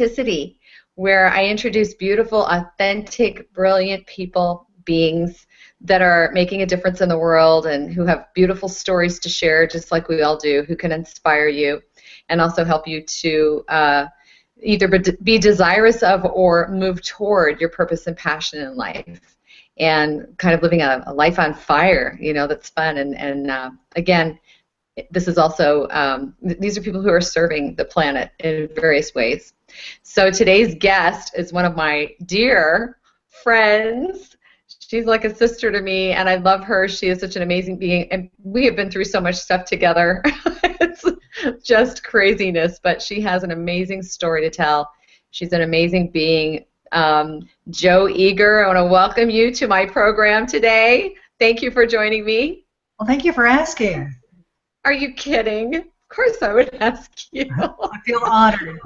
Authenticity, where I introduce beautiful, authentic, brilliant people, beings that are making a difference in the world and who have beautiful stories to share, just like we all do, who can inspire you and also help you to either be desirous of or move toward your purpose and passion in life, and kind of living a life on fire, that's fun. And again, this is also, these are people who are serving the planet in various ways. So today's guest is one of my dear friends. She's like a sister to me, and I love her. She is such an amazing being, and we have been through so much stuff together. It's just craziness, but she has an amazing story to tell. She's an amazing being. Jo Eager, I want to welcome you to my program today. Thank you for joining me. Well, thank you for asking. Are you kidding? Of course I would ask you. I feel honored.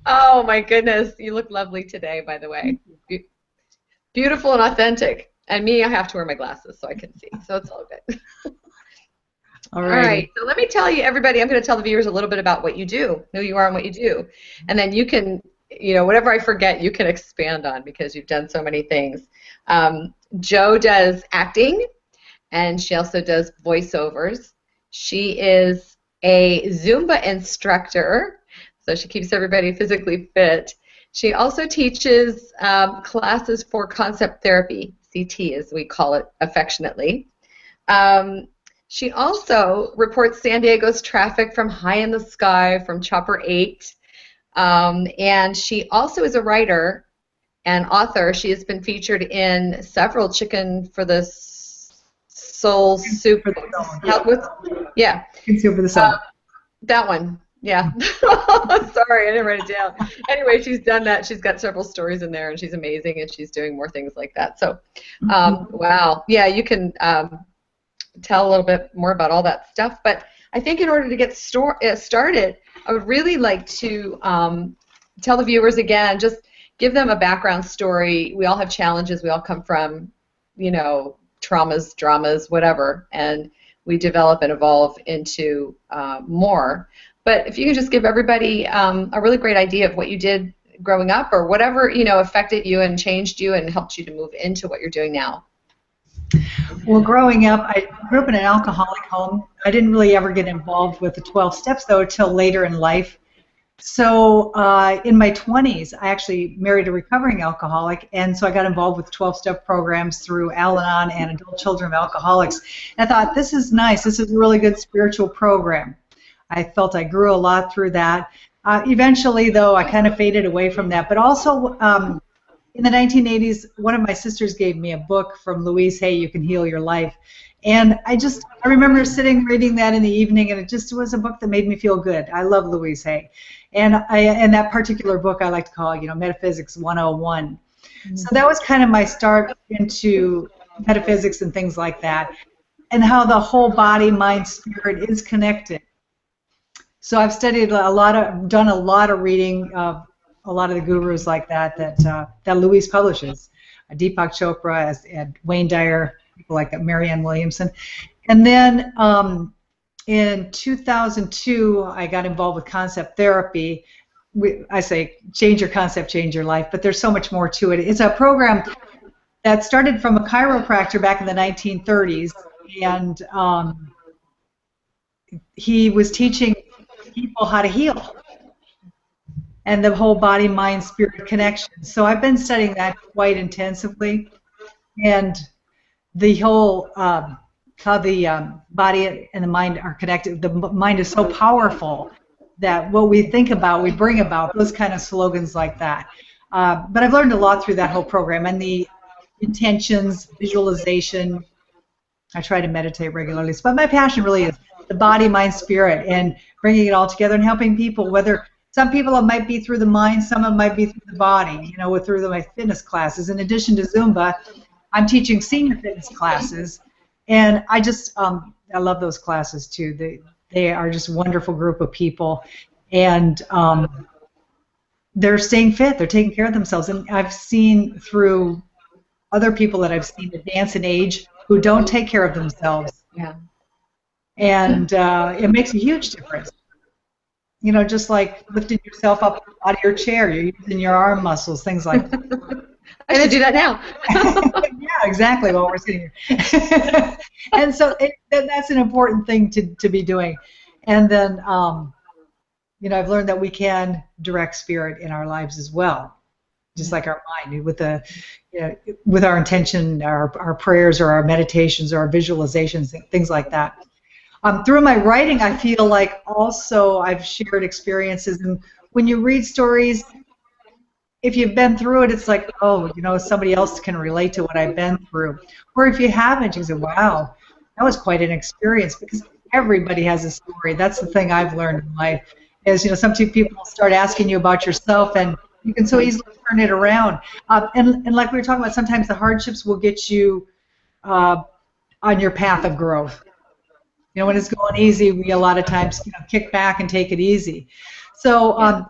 Oh, my goodness. You look lovely today, by the way. Beautiful and authentic. And me, I have to wear my glasses so I can see. So it's all good. All right. So let me tell you, everybody, I'm going to tell the viewers a little bit about what you do, who you are and what you do. And then you can, whatever I forget, you can expand on because you've done so many things. Jo does acting, and she also does voiceovers. She is a Zumba instructor, so she keeps everybody physically fit. She also teaches classes for concept therapy, CT as we call it affectionately. She also reports San Diego's traffic from high in the sky, from Chopper 8. And she also is a writer and author. She has been featured in several Chicken for the Soul Soup. Yeah. Chicken Soup for the Soul. That one. Yeah. Sorry, I didn't write it down. Anyway, she's done that. She's got several stories in there, and she's amazing, and she's doing more things like that. So, wow. Yeah, you can tell a little bit more about all that stuff. But I think in order to get started, I would really like to tell the viewers again, just give them a background story. We all have challenges. We all come from, traumas, dramas, whatever, and we develop and evolve into more. But if you could just give everybody a really great idea of what you did growing up, or whatever affected you and changed you and helped you to move into what you're doing now. Well, growing up, I grew up in an alcoholic home. I didn't really ever get involved with the 12 steps, though, until later in life. So in my 20s, I actually married a recovering alcoholic, and so I got involved with 12-step programs through Al-Anon and Adult Children of Alcoholics. And I thought, this is nice. This is a really good spiritual program. I felt I grew a lot through that. Eventually, though, I kind of faded away from that. But also, in the 1980s, one of my sisters gave me a book from Louise Hay, You Can Heal Your Life. And I remember sitting reading that in the evening, and it just was a book that made me feel good. I love Louise Hay. And that particular book I like to call, Metaphysics 101. Mm-hmm. So that was kind of my start into metaphysics and things like that, and how the whole body, mind, spirit is connected. So I've studied done a lot of reading of a lot of the gurus like that Louise publishes, Deepak Chopra, and Wayne Dyer, people like that, Marianne Williamson. And then in 2002, I got involved with concept therapy. I say change your concept, change your life, but there's so much more to it. It's a program that started from a chiropractor back in the 1930s, and he was teaching people how to heal and the whole body, mind, spirit connection. So I've been studying that quite intensively, and the whole how the body and the mind are connected. The mind is so powerful that what we think about, we bring about, those kind of slogans like that. But I've learned a lot through that whole program, and the intentions, visualization. I try to meditate regularly, but my passion really is the body, mind, spirit, and bringing it all together and helping people, whether some people it might be through the mind, some it might be through the body, through my fitness classes. In addition to Zumba, I'm teaching senior fitness classes, and I love those classes too. They are just a wonderful group of people, and they're staying fit, they're taking care of themselves. And I've seen through other people that I've seen advance in age who don't take care of themselves. Yeah. And it makes a huge difference. just like lifting yourself up out of your chair. You're using your arm muscles, things like that. I should do that now. Yeah, exactly. While we're sitting here, and so that's an important thing to be doing. And then, I've learned that we can direct spirit in our lives as well, just like our mind, with with our intention, our prayers, or our meditations, or our visualizations, things like that. Through my writing, I feel like also I've shared experiences, and when you read stories, if you've been through it, it's like, oh, somebody else can relate to what I've been through. Or if you haven't, you say, wow, that was quite an experience, because everybody has a story. That's the thing I've learned in life is, some people start asking you about yourself, and you can so easily turn it around. And like we were talking about, sometimes the hardships will get you on your path of growth. When it's going easy, we a lot of times kick back and take it easy. So,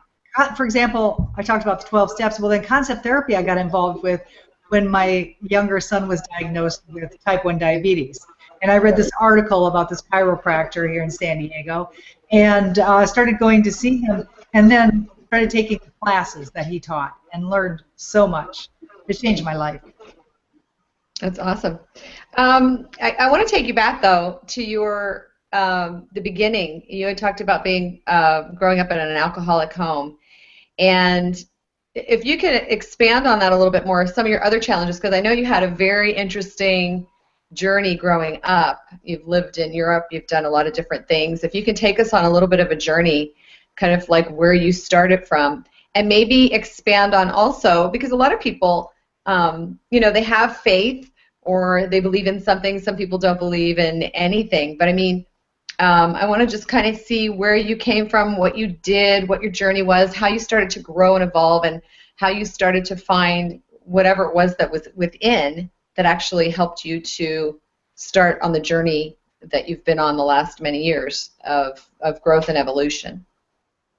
for example, I talked about the 12 steps. Well, then concept therapy I got involved with when my younger son was diagnosed with type 1 diabetes. And I read this article about this chiropractor here in San Diego, and started going to see him, and then started taking classes that he taught, and learned so much. It changed my life. That's awesome. I want to take you back, though, to your the beginning. You had talked about being growing up in an alcoholic home, and if you could expand on that a little bit more, some of your other challenges, because I know you had a very interesting journey growing up. You've lived in Europe. You've done a lot of different things. If you can take us on a little bit of a journey, kind of like where you started from, and maybe expand on also, because a lot of people, they have faith or they believe in something. Some people don't believe in anything. But I mean, I want to just kind of see where you came from, what you did, what your journey was, how you started to grow and evolve, and how you started to find whatever it was that was within that actually helped you to start on the journey that you've been on the last many years of growth and evolution.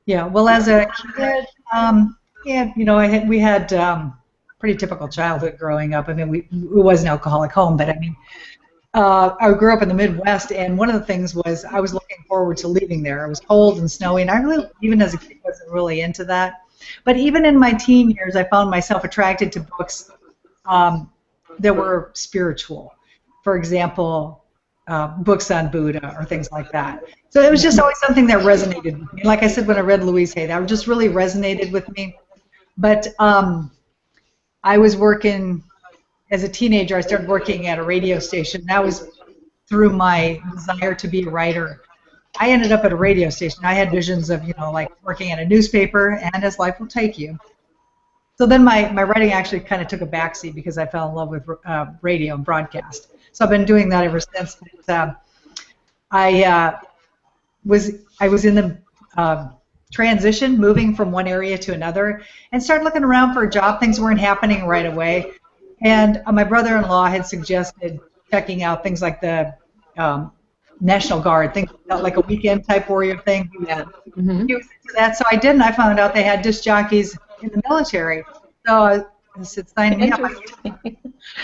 Yeah, well, as a kid, we had pretty typical childhood growing up. I mean, it was an alcoholic home, but I mean, I grew up in the Midwest, and one of the things was I was looking forward to leaving there. It was cold and snowy, and I really, even as a kid, wasn't really into that. But even in my teen years, I found myself attracted to books that were spiritual. For example, books on Buddha or things like that. So it was just always something that resonated with me. Like I said, when I read Louise Hay, that just really resonated with me. But I was working, as a teenager, I started working at a radio station. That was through my desire to be a writer. I ended up at a radio station. I had visions of, like working at a newspaper, and as life will take you. So then my writing actually kind of took a backseat because I fell in love with radio and broadcast. So I've been doing that ever since. But, I was in the transition, moving from one area to another, and started looking around for a job. Things weren't happening right away. And my brother-in-law had suggested checking out things like the National Guard, things like a weekend type warrior thing. Yeah. He was into that, so I did, and I found out they had disc jockeys in the military. So I said, sign me up.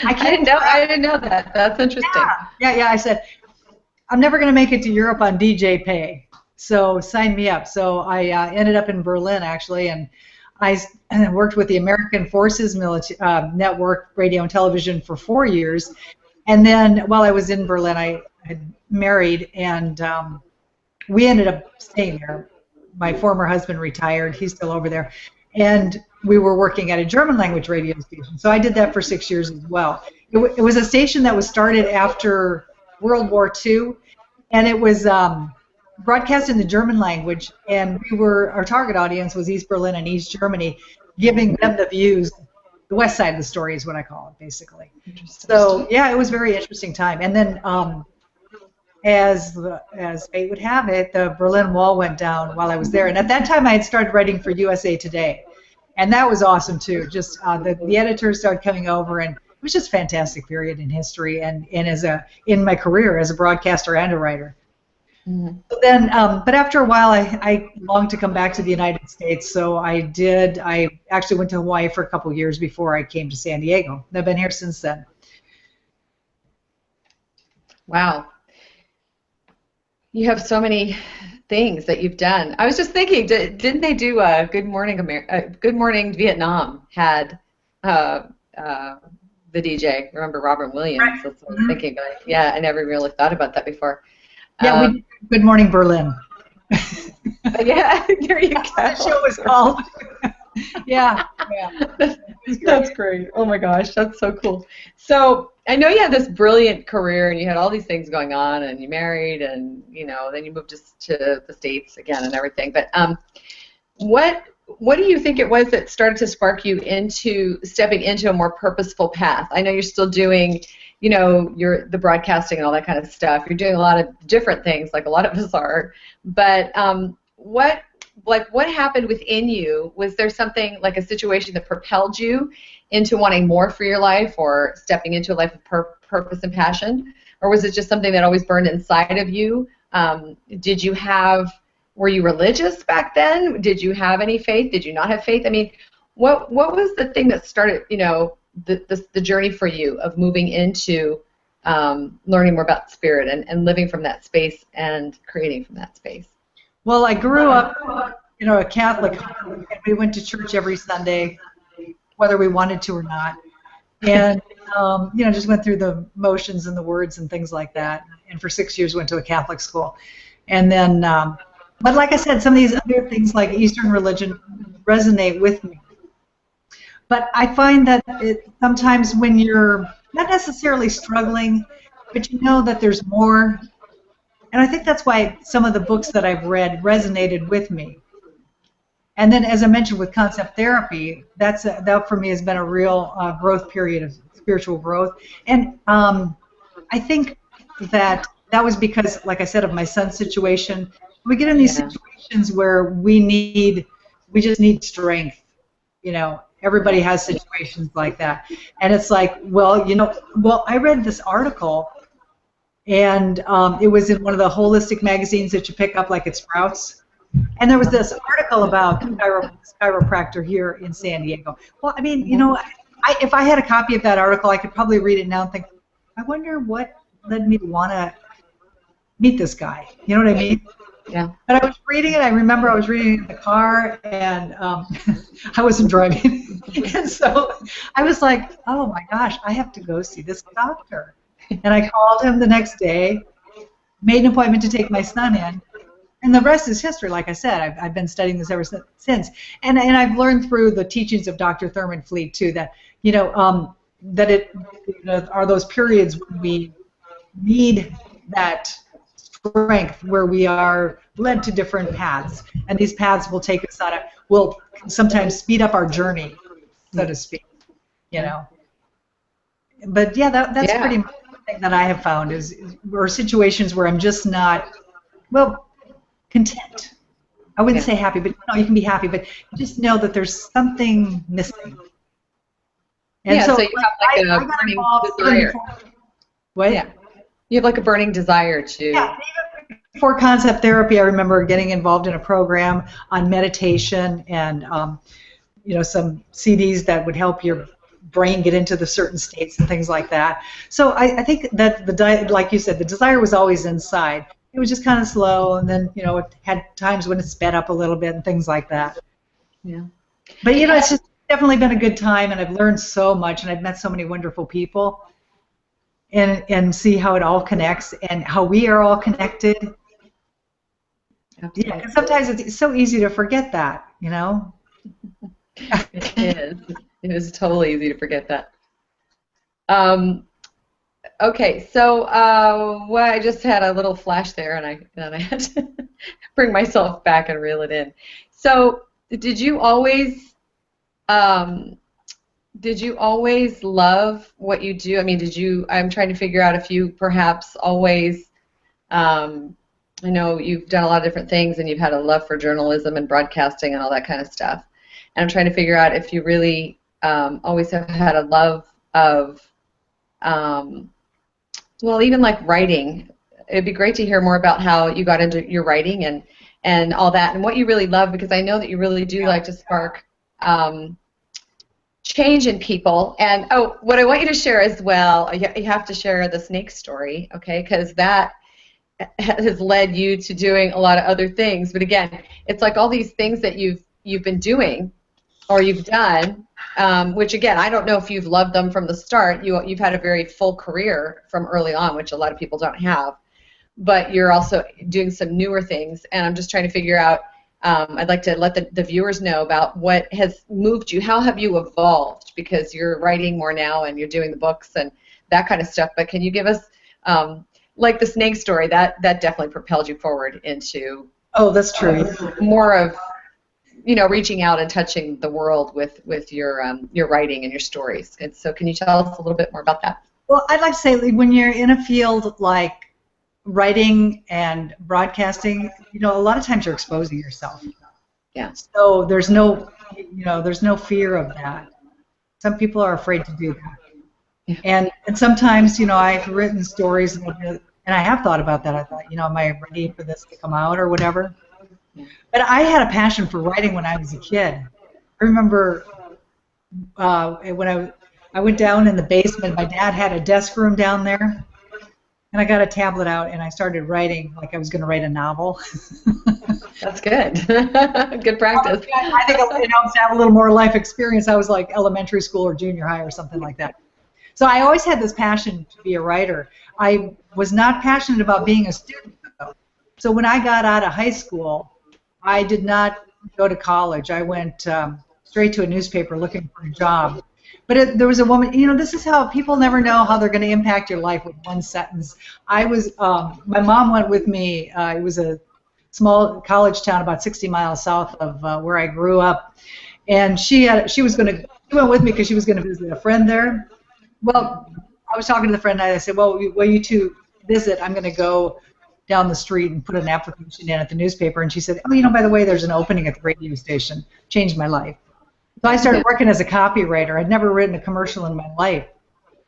I didn't know that. That's interesting. Yeah. I said, I'm never going to make it to Europe on DJ pay, so sign me up. So I ended up in Berlin, actually, and I worked with the American Forces Network, radio and television, for 4 years. And then while I was in Berlin, I had married, and we ended up staying there. My former husband retired. He's still over there. And we were working at a German language radio station. So I did that for 6 years as well. It was a station that was started after World War II, and it was broadcast in the German language, and our target audience was East Berlin and East Germany, giving them the views. The west side of the story is what I call it, basically. So yeah, it was a very interesting time. And then as fate would have it, the Berlin Wall went down while I was there. And at that time, I had started writing for USA Today. And that was awesome, too. Just the editors started coming over, and it was just a fantastic period in history and in my career as a broadcaster and a writer. Mm-hmm. Then, but after a while, I longed to come back to the United States, so I did. I actually went to Hawaii for a couple of years before I came to San Diego. I've been here since then. Wow. You have so many things that you've done. I was just thinking, didn't they do Good Morning Vietnam had the DJ? Remember Robin Williams? Right. That's what I was thinking. But yeah, I never really thought about that before. Yeah, we did Good Morning Berlin. Yeah, there you go. That's what the show was called. Yeah. That's great. Oh my gosh, that's so cool. So I know you had this brilliant career and you had all these things going on and you married and then you moved to the States again and everything. But what do you think it was that started to spark you into stepping into a more purposeful path? I know you're still doing, the broadcasting and all that kind of stuff. You're doing a lot of different things, like a lot of us are. But what happened within you? Was there something like a situation that propelled you into wanting more for your life or stepping into a life of purpose and passion? Or was it just something that always burned inside of you? Were you religious back then? Did you have any faith? Did you not have faith? I mean, what was the thing that started, the journey for you of moving into learning more about spirit and living from that space and creating from that space? Well, I grew up, a Catholic home, and we went to church every Sunday, whether we wanted to or not, and just went through the motions and the words and things like that. And for 6 years, went to a Catholic school, and then, but like I said, some of these other things like Eastern religion resonate with me. But I find that sometimes when you're not necessarily struggling, but you know that there's more. And I think that's why some of the books that I've read resonated with me. And then, as I mentioned, with concept therapy, that for me has been a real growth period of spiritual growth. And I think that was because, like I said, of my son's situation. We get in these situations where we just need strength. Everybody has situations like that. And it's like, I read this article. And it was in one of the holistic magazines that you pick up like at Sprouts. And there was this article about chiropractor here in San Diego. Well, I mean, if I had a copy of that article, I could probably read it now and think, I wonder what led me to want to meet this guy. You know what I mean? Yeah. But I was reading it. I remember I was reading it in the car, and I wasn't driving. And so I was like, oh, my gosh, I have to go see this doctor. And I called him the next day, made an appointment to take my son in, and the rest is history. Like I said, I've been studying this ever since. And I've learned through the teachings of Dr. Thurman Fleet, too, that, that it are those periods when we need that strength, where we are led to different paths. And these paths will take us will sometimes speed up our journey, so to speak, But, yeah, that's pretty much thing that I have found are situations where I'm just not, content. I wouldn't say happy, but you can be happy, but you just know that there's something missing. And so you have like a burning desire. What? Yeah. You have like a burning desire to. Yeah. Even before concept therapy, I remember getting involved in a program on meditation and some CDs that would help your brain get into the certain states and things like that. So I think that like you said, the desire was always inside. It was just kind of slow, and then it had times when it sped up a little bit and things like that. Yeah. But it's just definitely been a good time, and I've learned so much, and I've met so many wonderful people, and see how it all connects and how we are all connected. Absolutely. Yeah, because sometimes it's so easy to forget that, It is. It is totally easy to forget that. Okay, so I just had a little flash there, and I had to bring myself back and reel it in. So, did you always love what you do? I mean, I'm trying to figure out if you perhaps always. I know you've done a lot of different things, and you've had a love for journalism and broadcasting and all that kind of stuff. And I'm trying to figure out if you really always have had a love of, even like writing. It'd be great to hear more about how you got into your writing and all that, and what you really love, because I know that you really do like to spark change in people. And what I want you to share as well, you have to share the snake story, okay? Because that has led you to doing a lot of other things. But again, it's like all these things that you've been doing or you've done, which again, I don't know if you've loved them from the start. You've had a very full career from early on, which a lot of people don't have. But you're also doing some newer things, and I'm just trying to figure out. I'd like to let the viewers know about what has moved you. How have you evolved? Because you're writing more now, and you're doing the books and that kind of stuff. But can you give us, like the snake story, that definitely propelled you forward into that's true. More of, reaching out and touching the world with your writing and your stories. And so can you tell us a little bit more about that? Well, I'd like to say when you're in a field like writing and broadcasting, a lot of times you're exposing yourself. Yeah. So there's no fear of that. Some people are afraid to do that. Yeah. And sometimes, I've written stories and I have thought about that. I thought, am I ready for this to come out or whatever? Yeah. But I had a passion for writing when I was a kid. I remember when I went down in the basement, my dad had a desk room down there, and I got a tablet out and I started writing like I was going to write a novel. That's good. Good practice. I think to have a little more life experience, I was like elementary school or junior high or something like that. So I always had this passion to be a writer. I was not passionate about being a student, though. So when I got out of high school, I did not go to college. I went straight to a newspaper looking for a job. But there was a woman, this is how people never know how they're going to impact your life with one sentence. My mom went with me. It was a small college town about 60 miles south of where I grew up. And she went with me because she was going to visit a friend there. Well, I was talking to the friend and I said, well, you two visit. I'm going to go down the street and put an application in at the newspaper. And she said, oh, by the way, there's an opening at the radio station. Changed my life. So I started working as a copywriter. I'd never written a commercial in my life.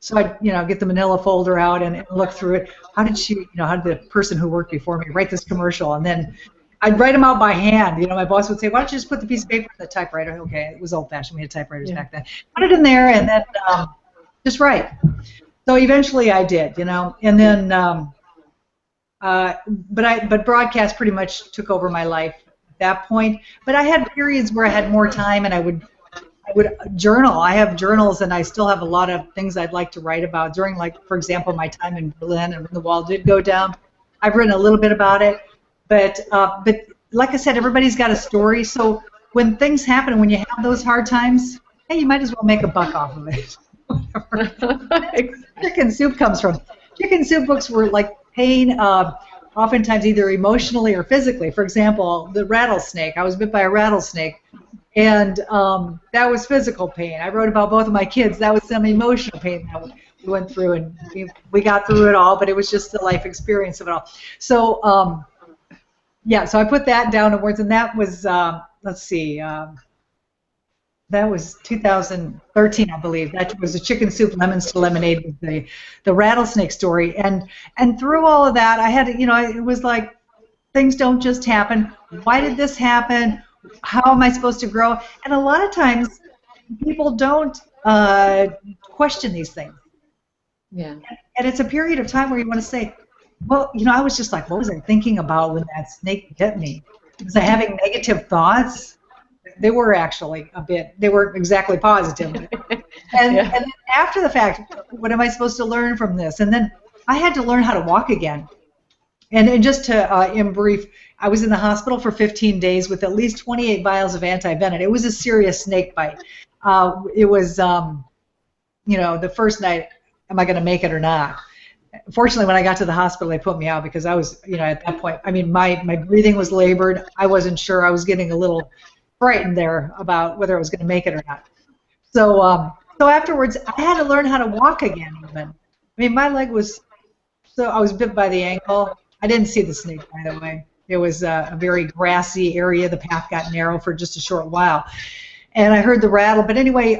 So I'd, get the manila folder out and look through it. How did the person who worked before me write this commercial? And then I'd write them out by hand. My boss would say, why don't you just put the piece of paper in the typewriter? Okay, it was old-fashioned. We had typewriters back then. Put it in there and then just write. So eventually I did, and then, but broadcast pretty much took over my life at that point. But I had periods where I had more time and I would journal. I have journals, and I still have a lot of things I'd like to write about during, like, for example, my time in Berlin and when the wall did go down. I've written a little bit about it, but like I said, everybody's got a story. So when things happen, when you have those hard times, hey, you might as well make a buck off of it. Chicken Soup comes from. Chicken Soup books were like pain, oftentimes either emotionally or physically. For example, the rattlesnake. I was bit by a rattlesnake. And that was physical pain. I wrote about both of my kids. That was some emotional pain that we went through, and we got through it all, but it was just the life experience of it all. So, so I put that down in words, and that was, let's see, that was 2013, I believe. That was the Chicken Soup Lemons to Lemonade with the rattlesnake story. And through all of that, I had to, it was like things don't just happen. Why did this happen? How am I supposed to grow? And a lot of times, people don't question these things. Yeah. And it's a period of time where you want to say, well, I was just like, what was I thinking about when that snake bit me? Was I having negative thoughts? They were actually they weren't exactly positive. And then after the fact, what am I supposed to learn from this? And then I had to learn how to walk again. And just to, in brief, I was in the hospital for 15 days with at least 28 vials of anti-venom. It was a serious snake bite. It was, the first night, am I going to make it or not? Fortunately, when I got to the hospital, they put me out because I was, at that point, my breathing was labored. I wasn't sure. I was getting a little frightened there about whether I was going to make it or not. So, so afterwards, I had to learn how to walk again. Even, my leg was, so I was bit by the ankle. I didn't see the snake, by the way. It was a very grassy area. The path got narrow for just a short while. And I heard the rattle. But anyway,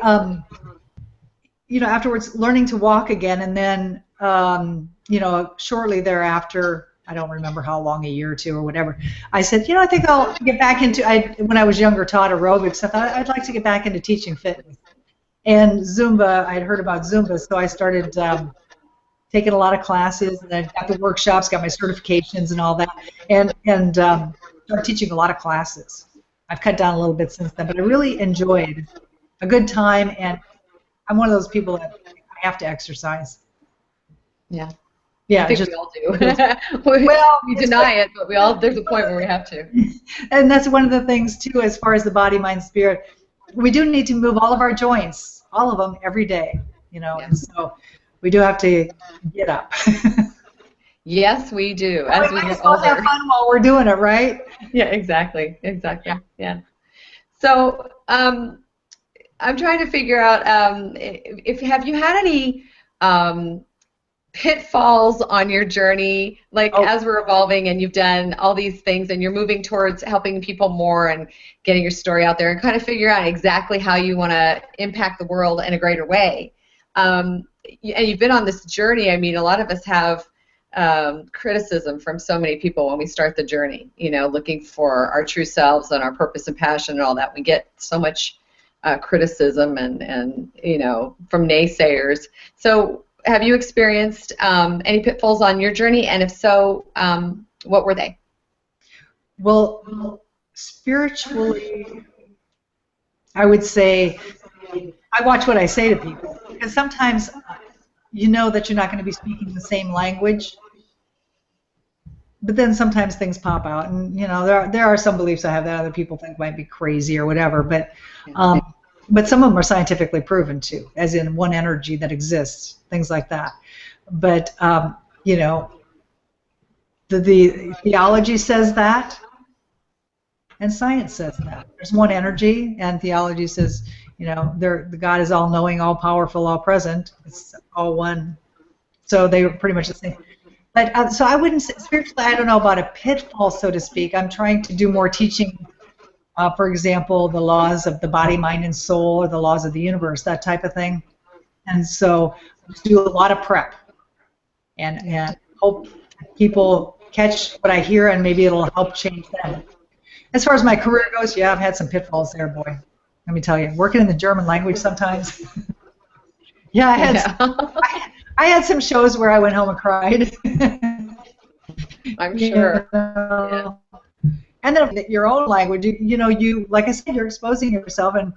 afterwards, learning to walk again. And then, shortly thereafter, I don't remember how long, a year or two or whatever, I said, I think I'll get back into, when I was younger, taught aerobics. I thought I'd like to get back into teaching fitness. And Zumba, I'd heard about Zumba, so I started taken a lot of classes, and I've got the workshops, got my certifications and all that, and started teaching a lot of classes. I've cut down a little bit since then, but I really enjoyed a good time, and I'm one of those people that I have to exercise. Yeah. Yeah, I think we all do. Well, we deny it, but there's a point where we have to. And that's one of the things, too, as far as the body, mind, spirit. We do need to move all of our joints, all of them, every day, Yeah. and so we do have to get up. Yes, we do. As we get older. Have fun while we're doing it, right? Yeah, exactly. Yeah. So I'm trying to figure out if have you had any pitfalls on your journey, like as we're evolving and you've done all these things and you're moving towards helping people more and getting your story out there and kind of figure out exactly how you want to impact the world in a greater way. And you've been on this journey. I mean, a lot of us have criticism from so many people when we start the journey, looking for our true selves and our purpose and passion and all that. We get so much criticism and from naysayers. So have you experienced any pitfalls on your journey? And if so, what were they? Well, spiritually, I would say I watch what I say to people, because sometimes you know that you're not going to be speaking the same language, but then sometimes things pop out, and there are some beliefs I have that other people think might be crazy or whatever, but some of them are scientifically proven too, as in one energy that exists, things like that. But the theology says that, and science says that. There's one energy, and theology says, the God is all-knowing, all-powerful, all-present. It's all one. So they were pretty much the same. But so I wouldn't say, spiritually, I don't know about a pitfall, so to speak. I'm trying to do more teaching, for example, the laws of the body, mind, and soul, or the laws of the universe, that type of thing. And so I do a lot of prep and hope people catch what I hear, and maybe it'll help change them. As far as my career goes, yeah, I've had some pitfalls there, boy. Let me tell you, working in the German language sometimes. Yeah, I had some shows where I went home and cried. I'm sure. Yeah. And then your own language, you like I said, you're exposing yourself, and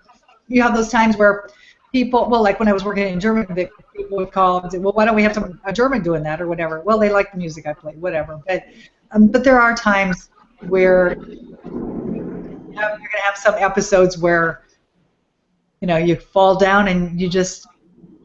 you have those times where people, well, like when I was working in German, people would call and say, well, why don't we have a German doing that or whatever? Well, they like the music I play, whatever. But there are times where you're going to have some episodes where you fall down and you just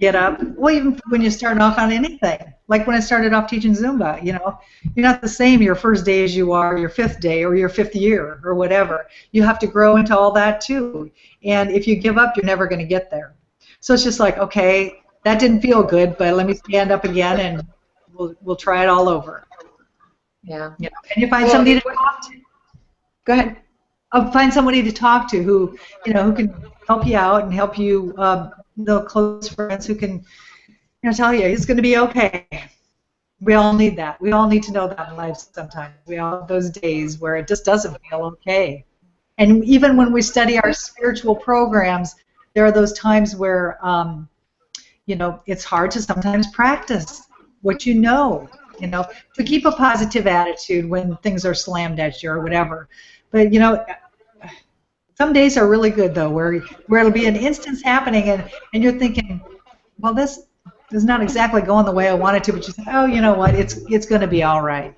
get up. Well, even when you're starting off on anything, like when I started off teaching Zumba, you're not the same your first day as you are your fifth day or your fifth year or whatever. You have to grow into all that too. And if you give up, you're never going to get there. So it's just like, okay, that didn't feel good, but let me stand up again and we'll try it all over. Yeah. And you find somebody to talk to. Go ahead. Find somebody to talk to who can help you out and help you, close friends who can, tell you it's going to be okay. We all need that. We all need to know that in life sometimes. We all have those days where it just doesn't feel okay. And even when we study our spiritual programs, there are those times where, it's hard to sometimes practice what you know, to keep a positive attitude when things are slammed at you or whatever. But, some days are really good, though, where it'll be an instance happening, and you're thinking, well, this is not exactly going the way I wanted to, but you say, oh, you know what, it's going to be all right.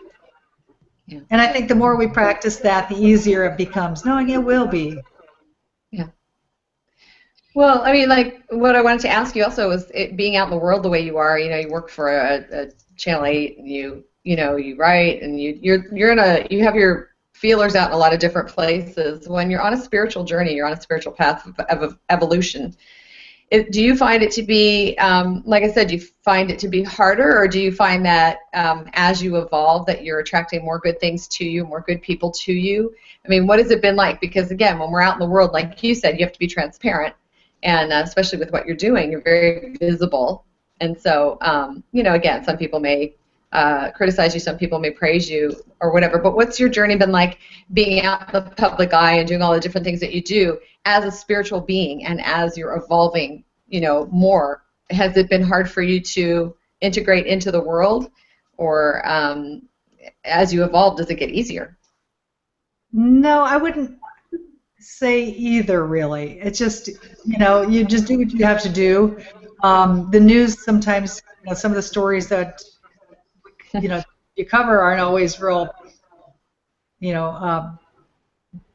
Yeah. And I think the more we practice that, the easier it becomes, knowing it will be. Yeah. Well, I mean, like, what I wanted to ask you also was being out in the world the way you are. You work for a Channel 8, and you write, and you have your feelers out in a lot of different places. When you're on a spiritual journey, you're on a spiritual path of evolution. Do you find it to be, like I said, do you find it to be harder, or do you find that as you evolve that you're attracting more good things to you, more good people to you? I mean, what has it been like? Because, again, when we're out in the world, like you said, you have to be transparent, and especially with what you're doing, you're very visible. And so, again, some people may criticize you, some people may praise you or whatever, but what's your journey been like being out in the public eye and doing all the different things that you do as a spiritual being and as you're evolving, more? Has it been hard for you to integrate into the world, or as you evolve, does it get easier? No, I wouldn't say either, really. It's just, you just do what you have to do. The news sometimes, some of the stories that, you cover aren't always real, you know,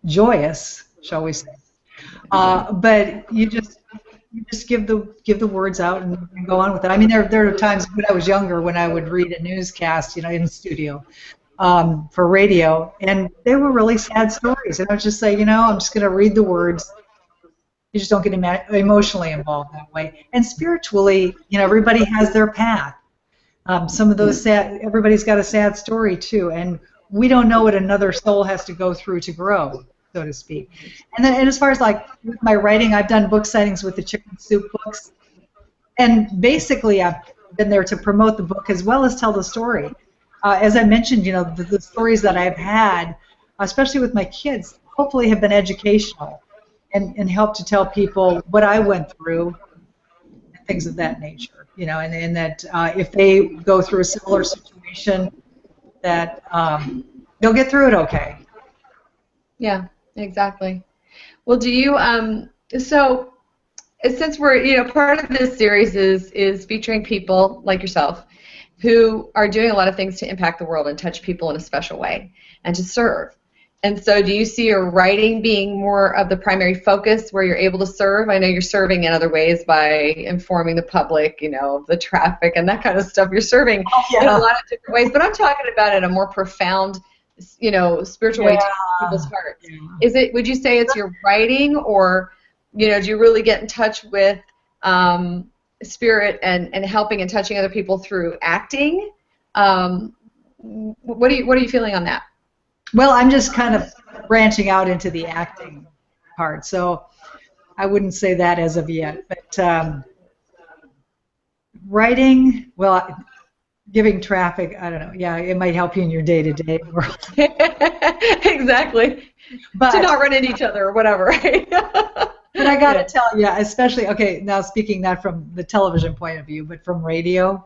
joyous, shall we say. But you just give the words out and go on with it. I mean, there are times when I was younger when I would read a newscast, in the studio for radio, and they were really sad stories. And I would just say, I'm just going to read the words. You just don't get emotionally involved that way. And spiritually, everybody has their path. Some of those everybody's got a sad story too, and we don't know what another soul has to go through to grow, so to speak. And then, and as far as like with my writing, I've done book signings with the Chicken Soup books, and basically I've been there to promote the book as well as tell the story. As I mentioned, the stories that I've had, especially with my kids, hopefully have been educational and help to tell people what I went through and things of that nature. And that if they go through a similar situation, that they'll get through it okay. Yeah, exactly. Well, do you so since we're part of this series is featuring people like yourself who are doing a lot of things to impact the world and touch people in a special way and to serve. And so do you see your writing being more of the primary focus where you're able to serve? I know you're serving in other ways by informing the public, of the traffic and that kind of stuff. You're serving in a lot of different ways, but I'm talking about it in a more profound, spiritual way to people's hearts. Would you say it's your writing, or, do you really get in touch with spirit and helping and touching other people through acting? What are you feeling on that? Well, I'm just kind of branching out into the acting part, so I wouldn't say that as of yet. But writing, well, giving traffic, I don't know. Yeah, it might help you in your day-to-day world. Exactly. But to not run into each other or whatever, right? But I got to tell you, especially, okay, now speaking not from the television point of view, but from radio,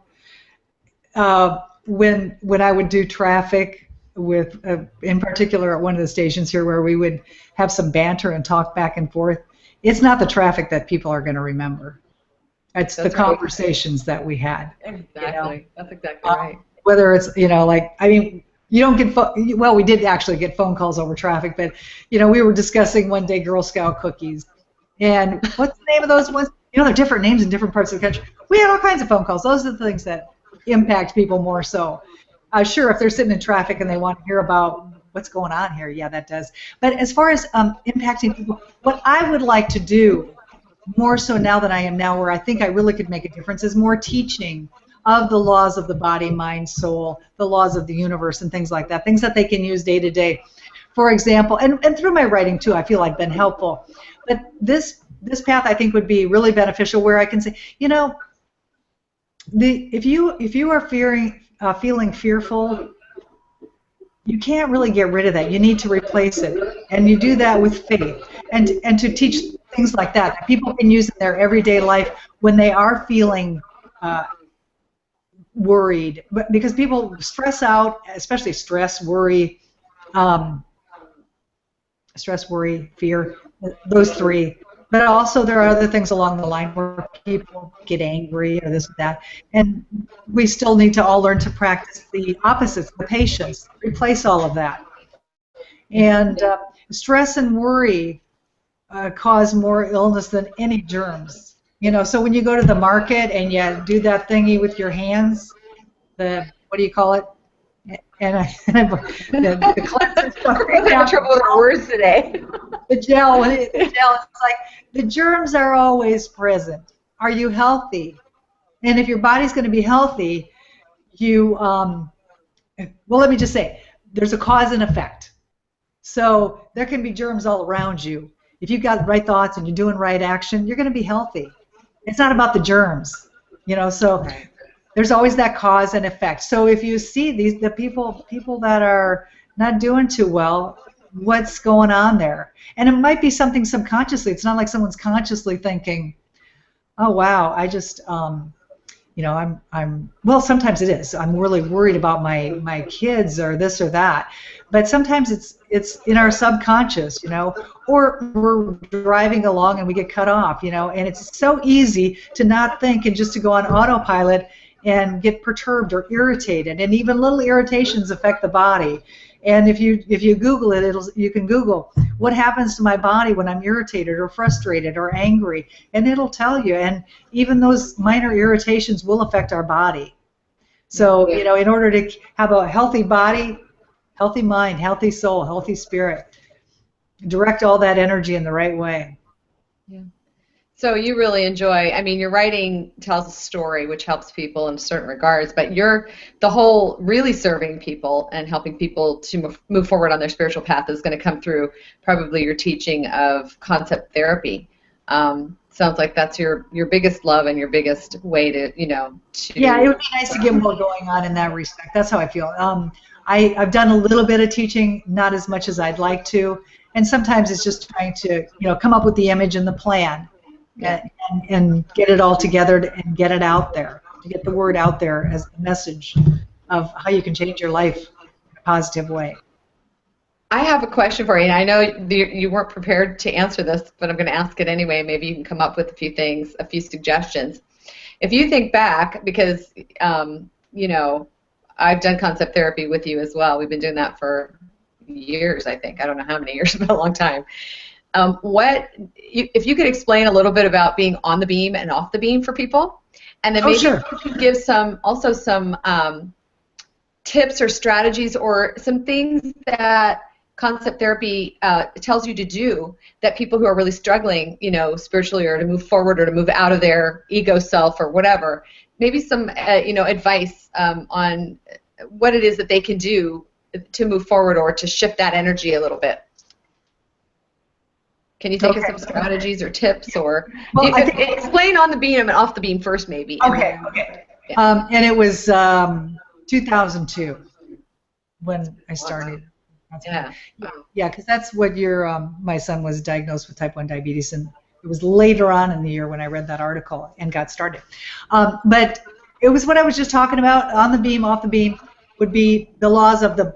when I would do traffic, with in particular at one of the stations here where we would have some banter and talk back and forth, it's not the traffic that people are going to remember. It's the conversations that we had. Exactly. That's exactly right. Whether it's, you don't get well, we did actually get phone calls over traffic, but, we were discussing one day Girl Scout cookies. And what's the name of those ones? There are different names in different parts of the country. We had all kinds of phone calls. Those are the things that impact people more so. Sure, if they're sitting in traffic and they want to hear about what's going on here, yeah, that does. But as far as impacting people, what I would like to do, more so now than I am now, where I think I really could make a difference, is more teaching of the laws of the body, mind, soul, the laws of the universe, and things like that, things that they can use day to day. For example, and through my writing too, I feel like been helpful. But this path I think would be really beneficial, where I can say, if you are feeling fearful, you can't really get rid of that. You need to replace it, and you do that with faith, and to teach things like that people can use in their everyday life when they are feeling worried. But because people stress out, especially stress, worry, fear, those three. But also there are other things along the line where people get angry or this or that. And we still need to all learn to practice the opposites, the patience, replace all of that. And stress and worry cause more illness than any germs. So when you go to the market and you do that thingy with your hands, what do you call it? The cleanser stuff. I'm having trouble with our words today. The gel, it's like the germs are always present. Are you healthy? And if your body's going to be healthy, well, let me just say, there's a cause and effect. So there can be germs all around you. If you've got right thoughts and you're doing right action, you're going to be healthy. It's not about the germs, so there's always that cause and effect. So if you see the people that are not doing too well, what's going on there? And it might be something subconsciously. It's not like someone's consciously thinking, oh, wow, I just, well, sometimes it is. I'm really worried about my kids or this or that. But sometimes it's in our subconscious, or we're driving along and we get cut off, and it's so easy to not think and just to go on autopilot and get perturbed or irritated. And even little irritations affect the body. And if you Google it, you can Google what happens to my body when I'm irritated or frustrated or angry, and it'll tell you. And even those minor irritations will affect our body. So, in order to have a healthy body, healthy mind, healthy soul, healthy spirit, direct all that energy in the right way. Yeah. So you really enjoy, your writing tells a story which helps people in certain regards, but the whole really serving people and helping people to move forward on their spiritual path is going to come through probably your teaching of concept therapy. Sounds like that's your biggest love and your biggest way to. Yeah, it would be nice to get more going on in that respect. That's how I feel. I've done a little bit of teaching, not as much as I'd like to, and sometimes it's just trying to, come up with the image and the plan. And get it all together and get it out there, to get the word out there as the message of how you can change your life in a positive way. I have a question for you, and I know you weren't prepared to answer this, but I'm going to ask it anyway. Maybe you can come up with a few things, a few suggestions. If you think back, because, I've done concept therapy with you as well. We've been doing that for years, I think. I don't know how many years, but a long time. If you could explain a little bit about being on the beam and off the beam for people, and then maybe sure. you could give some tips or strategies or some things that concept therapy tells you to do that people who are really struggling, spiritually, or to move forward or to move out of their ego self or whatever, maybe some advice on what it is that they can do to move forward or to shift that energy a little bit. Can you think of some strategies or tips, or explain on the beam and off the beam first, maybe? Okay. Yeah. And it was 2002 when I started. Yeah. Yeah, because that's what my son was diagnosed with type 1 diabetes, and it was later on in the year when I read that article and got started. But it was what I was just talking about. On the beam, off the beam would be the laws of the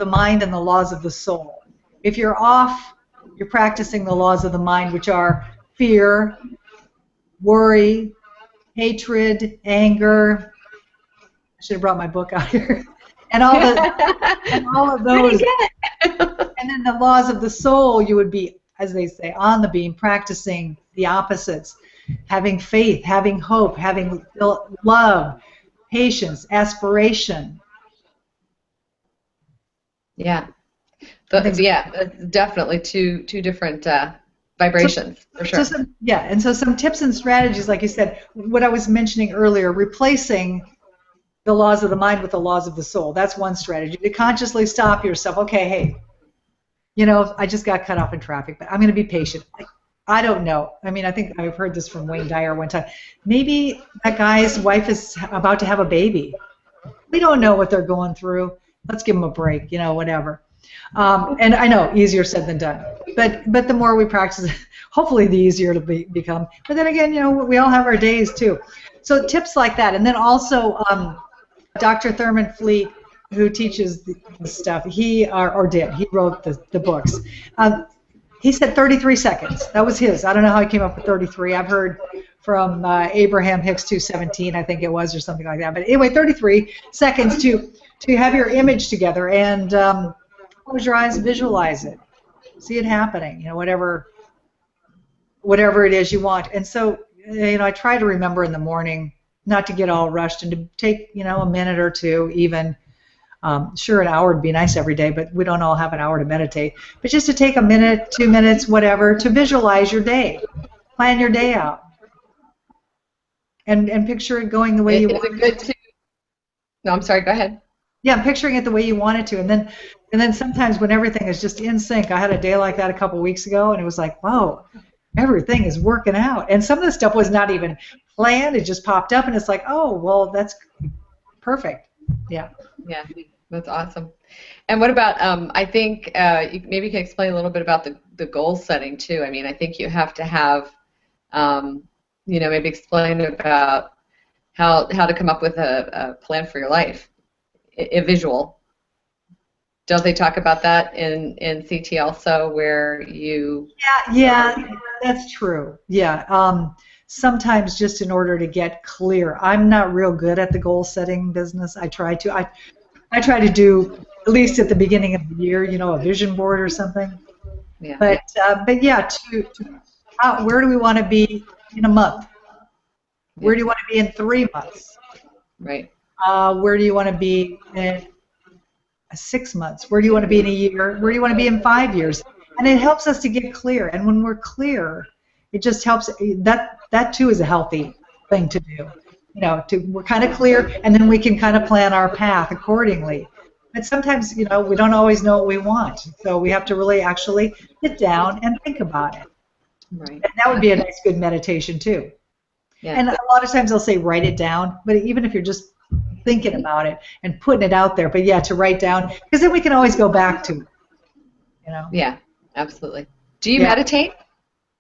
mind and the laws of the soul. If you're off, you're practicing the laws of the mind, which are fear, worry, hatred, anger. I should have brought my book out here. And all of those. And then the laws of the soul, you would be, as they say, on the beam, practicing the opposites. Having faith, having hope, having love, patience, aspiration. Yeah. Definitely two different vibrations, for sure. And so some tips and strategies, like you said, what I was mentioning earlier, replacing the laws of the mind with the laws of the soul. That's one strategy. To consciously stop yourself. Okay, hey, I just got cut off in traffic, but I'm going to be patient. I don't know. I think I've heard this from Wayne Dyer one time. Maybe that guy's wife is about to have a baby. We don't know what they're going through. Let's give them a break, whatever. And I know, easier said than done. But the more we practice, hopefully the easier it'll become. But then again, we all have our days too. So tips like that. And then also Dr. Thurman Fleet, who teaches this stuff, he wrote the books. He said 33 seconds. That was his. I don't know how he came up with 33. I've heard from Abraham Hicks 217, I think it was, or something like that. But anyway, 33 seconds to have your image together and close your eyes, visualize it, see it happening. Whatever it is you want. And so, I try to remember in the morning not to get all rushed and to take, a minute or two even. Sure, an hour would be nice every day, but we don't all have an hour to meditate. But just to take a minute, 2 minutes, whatever, to visualize your day, plan your day out, and picture it going the way you want it to. No, I'm sorry. Go ahead. Yeah, I'm picturing it the way you want it to, and then sometimes when everything is just in sync. I had a day like that a couple weeks ago, and it was like, whoa, everything is working out. And some of the stuff was not even planned; it just popped up, and it's like, oh, well, that's perfect. Yeah. Yeah, that's awesome. And what about, I think maybe you can explain a little bit about the goal setting too. I think you have to have, maybe explain about how to come up with a plan for your life, a visual. Don't they talk about that in CT also, where you? Yeah, that's true. Yeah. Sometimes just in order to get clear, I'm not real good at the goal setting business. I try to. I try to do at least at the beginning of the year, a vision board or something. Yeah. But yeah, where do we want to be in a month? Where do you want to be in 3 months? Right. Where do you want to be in 6 months? Where do you want to be in a year? Where do you want to be in 5 years? And it helps us to get clear. And when we're clear, it just helps. That too is a healthy thing to do. We're kind of clear, and then we can kind of plan our path accordingly. But sometimes, we don't always know what we want. So we have to really actually sit down and think about it. Right. And that would be a nice, good meditation too. Yeah. And a lot of times they'll say write it down, but even if you're just thinking about it and putting it out there, but yeah, to write down, because then we can always go back to it. Yeah, absolutely. Do you meditate?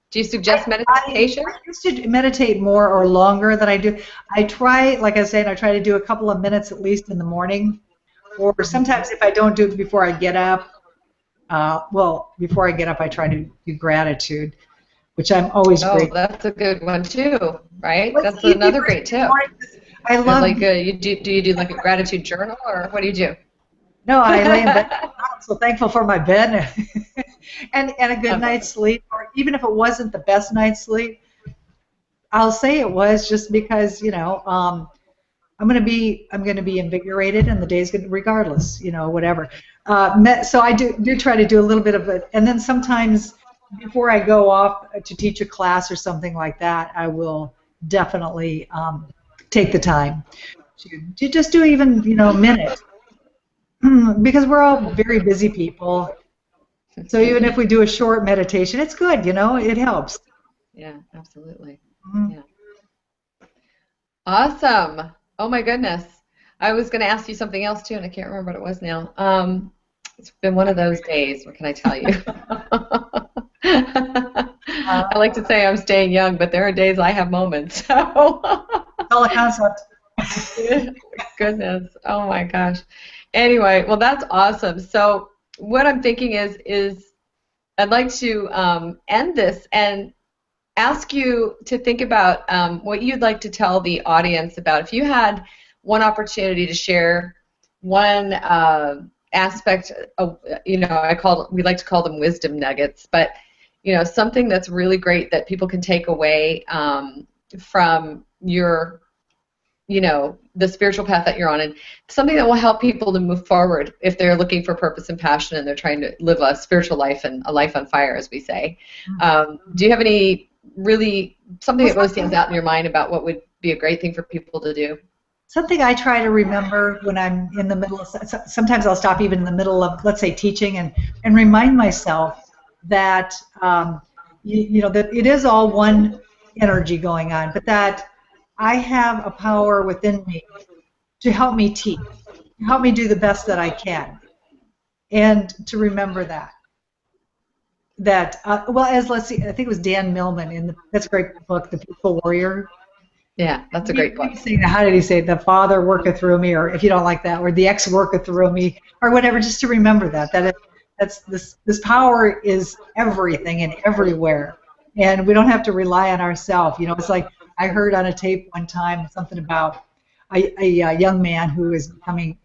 Do you suggest meditation? I used to meditate more or longer than I do. I try, like I said, I try to do a couple of minutes at least in the morning, or sometimes if I don't do it before I get up, before I get up, I try to do gratitude, which I'm always grateful. Oh, that's a good one too, right? That's another great tip. I love. Like, do you do like a gratitude journal, or what do you do? No, I lay in bed. I'm so thankful for my bed and a good night's sleep. Or even if it wasn't the best night's sleep, I'll say it was just because I'm gonna be invigorated, and the day's good regardless. Whatever. So I do try to do a little bit of it, and then sometimes before I go off to teach a class or something like that, I will definitely take the time to just do even a minute. Because we're all very busy people. So even if we do a short meditation, it's good, it helps. Yeah, absolutely. Mm-hmm. Yeah. Awesome. Oh my goodness. I was going to ask you something else too, and I can't remember what it was now. It's been one of those days. What can I tell you? I like to say I'm staying young, but there are days I have moments. So. All a concept. Goodness. Oh my gosh. Anyway, well, that's awesome. So what I'm thinking is I'd like to end this and ask you to think about what you'd like to tell the audience about. If you had one opportunity to share one aspect of, we like to call them wisdom nuggets, but something that's really great that people can take away from your the spiritual path that you're on, and something that will help people to move forward if they're looking for purpose and passion and they're trying to live a spiritual life and a life on fire, as we say. Do you have any something that really stands out in your mind about what would be a great thing for people to do? Something I try to remember when I'm in the middle of, sometimes I'll stop even in the middle of, let's say, teaching and remind myself that, that it is all one energy going on, but that I have a power within me to help me teach, to help me do the best that I can, and to remember that. Let's see, I think it was Dan Millman that's a great book, The Peaceful Warrior. Yeah, that's a great book. How did he say it? The Father worketh through me, or if you don't like that, or the X worketh through me, or whatever, just to remember that's this power is everything and everywhere, and we don't have to rely on ourselves. It's like I heard on a tape one time something about a young man who is becoming,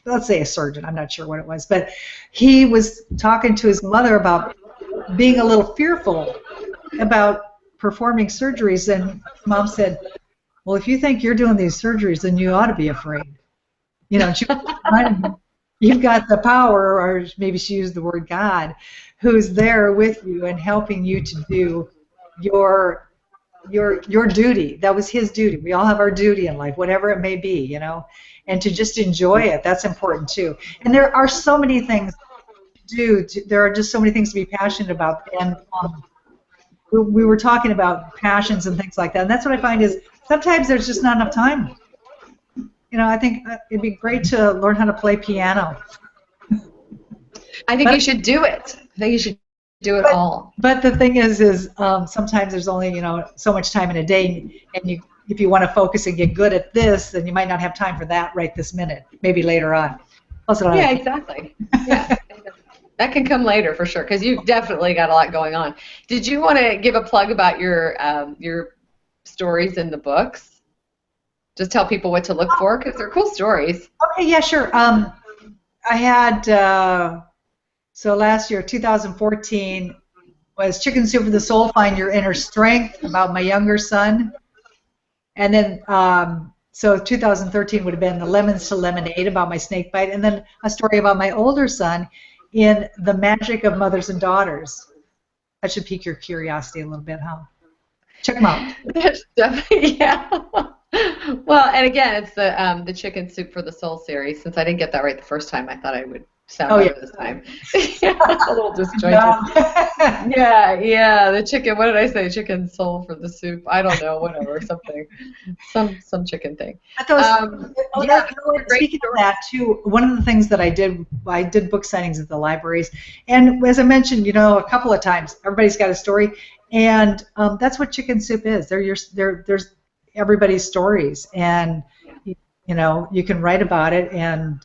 let's say, a surgeon. I'm not sure what it was, but he was talking to his mother about being a little fearful about performing surgeries, and Mom said, well, if you think you're doing these surgeries, then you ought to be afraid. She was reminding him, you've got the power, or maybe she used the word God, who's there with you and helping you to do your duty. That was his duty. We all have our duty in life, whatever it may be, and to just enjoy it. That's important too. And there are so many things to do. There are just so many things to be passionate about. And we were talking about passions and things like that. And that's what I find is sometimes there's just not enough time. I think it'd be great to learn how to play piano. I think you should do it. I think you should do it all. But the thing is sometimes there's only, so much time in a day, and if you want to focus and get good at this, then you might not have time for that right this minute. Maybe later on. Yeah, exactly. Yeah. That can come later for sure, because you've definitely got a lot going on. Did you want to give a plug about your stories in the books? Just tell people what to look for, because they're cool stories. Okay, yeah, sure. I had, so last year, 2014, was Chicken Soup for the Soul, Find Your Inner Strength, about my younger son. And then, so 2013 would have been the Lemons to Lemonade, about my snake bite. And then a story about my older son in The Magic of Mothers and Daughters. That should pique your curiosity a little bit, huh? Check them out. Yeah. Well, and again, it's the Chicken Soup for the Soul series. Since I didn't get that right the first time, I thought I would sound better this time. A little disjointed. Yeah, the chicken. What did I say? Chicken soul for the soup. I don't know. Whatever, something, some chicken thing. Speaking of that too, one of the things that I did book signings at the libraries, and as I mentioned, a couple of times, everybody's got a story, and that's what Chicken Soup is. There's everybody's stories, and you can write about it, and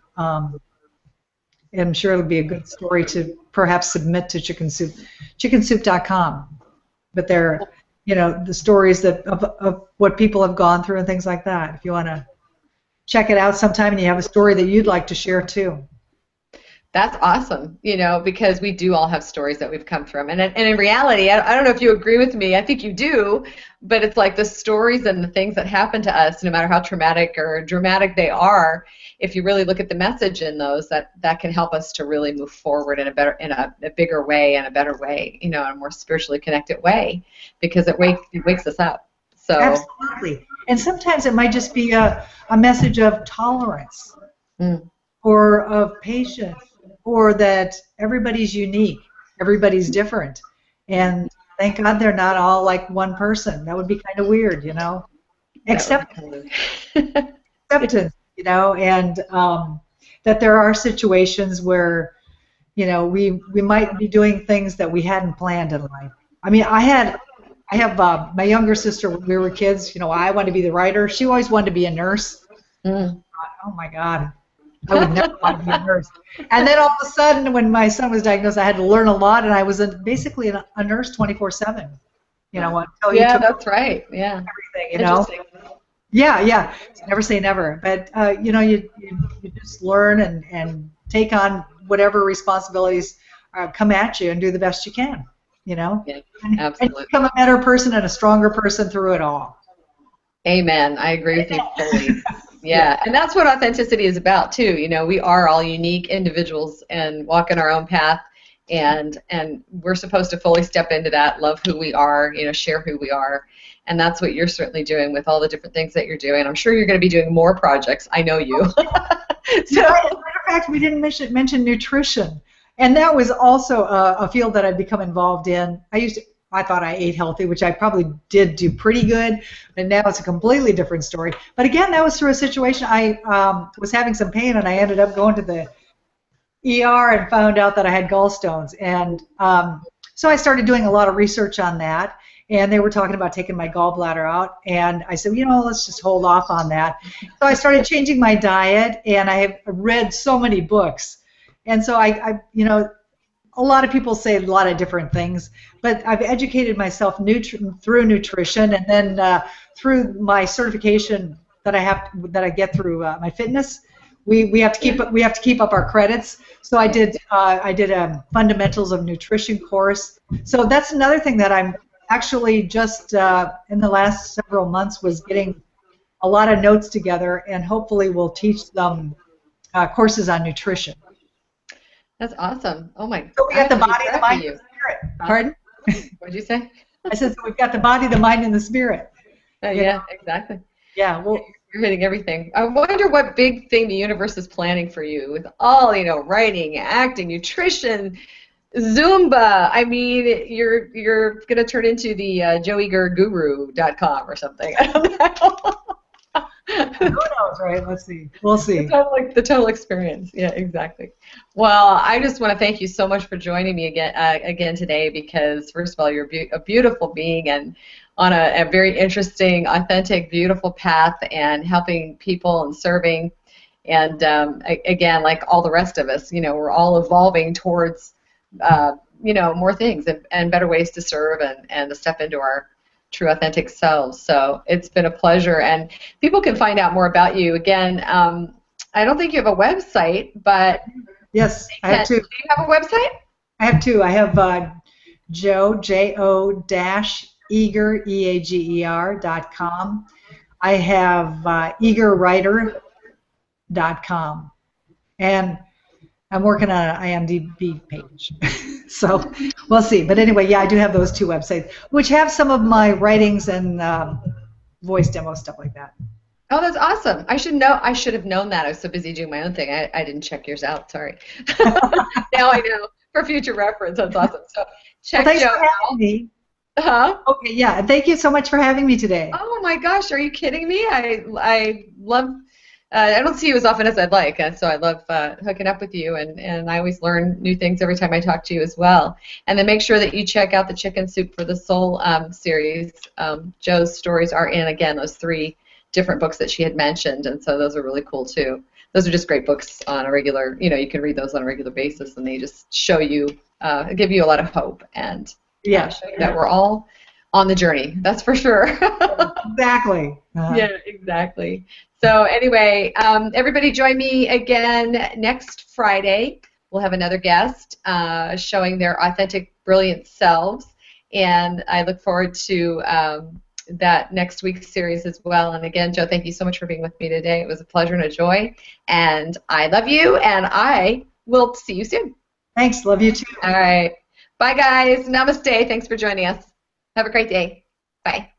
I'm sure it'll be a good story to perhaps submit to chickensoup.com. But they're, the stories of what people have gone through and things like that. If you want to check it out sometime and you have a story that you'd like to share too. That's awesome, because we do all have stories that we've come from. And in reality, I don't know if you agree with me. I think you do, but it's like the stories and the things that happen to us, no matter how traumatic or dramatic they are, if you really look at the message in those, that can help us to really move forward in a bigger way and a better way, in a more spiritually connected way, because it wakes us up. So absolutely. And sometimes it might just be a message of tolerance or of patience, or that everybody's unique, everybody's different, and thank God they're not all like one person. That would be kind of weird, Acceptance, and that there are situations where, we might be doing things that we hadn't planned in life. I mean, I have my younger sister when we were kids. I wanted to be the writer. She always wanted to be a nurse. Oh my God. I would never want to be a nurse. And then all of a sudden, when my son was diagnosed, I had to learn a lot, and I was basically a nurse 24/7. Yeah, that's right. Yeah. Everything, Yeah. So never say never. But, you just learn and take on whatever responsibilities come at you and do the best you can, Yeah, absolutely. And become a better person and a stronger person through it all. Amen. I agree with you fully. Yeah, and that's what authenticity is about too. We are all unique individuals and walk in our own path, and we're supposed to fully step into that, love who we are, share who we are, and that's what you're certainly doing with all the different things that you're doing. I'm sure you're going to be doing more projects. I know you. So, as a matter of fact, we didn't mention nutrition, and that was also a field that I've become involved in. I thought I ate healthy, which I probably did do pretty good, and now it's a completely different story. But again, that was through a situation. I was having some pain, and I ended up going to the ER and found out that I had gallstones. And so I started doing a lot of research on that, and they were talking about taking my gallbladder out. And I said, let's just hold off on that. So I started changing my diet, and I have read so many books. And so I a lot of people say a lot of different things, but I've educated myself through nutrition, and then through my certification that I get through my fitness. We have to keep up our credits. So I did a fundamentals of nutrition course. So that's another thing that I'm actually just in the last several months was getting a lot of notes together, and hopefully we'll teach them courses on nutrition. That's awesome. Oh my God. So we got the body, the mind, and the spirit. Pardon? What did you say? I said, so we've got the body, the mind, and the spirit. Yeah, exactly. Yeah, well, you're hitting everything. I wonder what big thing the universe is planning for you with all, writing, acting, nutrition, Zumba. I mean, you're going to turn into the joeygurguru.com or something. I don't know. Who knows, right? Let's see. We'll see. The total experience. Yeah, exactly. Well, I just want to thank you so much for joining me again today because, first of all, you're a beautiful being and on a very interesting, authentic, beautiful path and helping people and serving. And again, like all the rest of us, we're all evolving towards, more things and better ways to serve and to step into our true authentic selves. So it's been a pleasure. And people can find out more about you. Again, I don't think you have a website, but yes, I have two. Do you have a website? I have two. I have Jo-Eager, EAGER.com. I have eagerwriter.com. And I'm working on an IMDb page. So we'll see. But anyway, yeah, I do have those two websites, which have some of my writings and voice demo stuff like that. Oh, that's awesome. I should have known that. I was so busy doing my own thing. I didn't check yours out. Sorry. Now I know for future reference. That's awesome. So check thanks Jo for having me. Huh? Okay, yeah. Thank you so much for having me today. Oh my gosh, are you kidding me? I love. I don't see you as often as I'd like, so I love hooking up with you, and I always learn new things every time I talk to you as well. And then make sure that you check out the Chicken Soup for the Soul series. Jo's stories are in, again, those 3 different books that she had mentioned, and so those are really cool too. Those are just great books on a regular, you can read those on a regular basis, and they just show you, give you a lot of hope, and show you that we're all on the journey. That's for sure. Exactly. Yeah, exactly. So anyway, everybody join me again next Friday. We'll have another guest showing their authentic, brilliant selves, and I look forward to that next week's series as well. And again, Jo, thank you so much for being with me today. It was a pleasure and a joy, and I love you, and I will see you soon. Thanks. Love you too. All right. Bye, guys. Namaste. Thanks for joining us. Have a great day. Bye.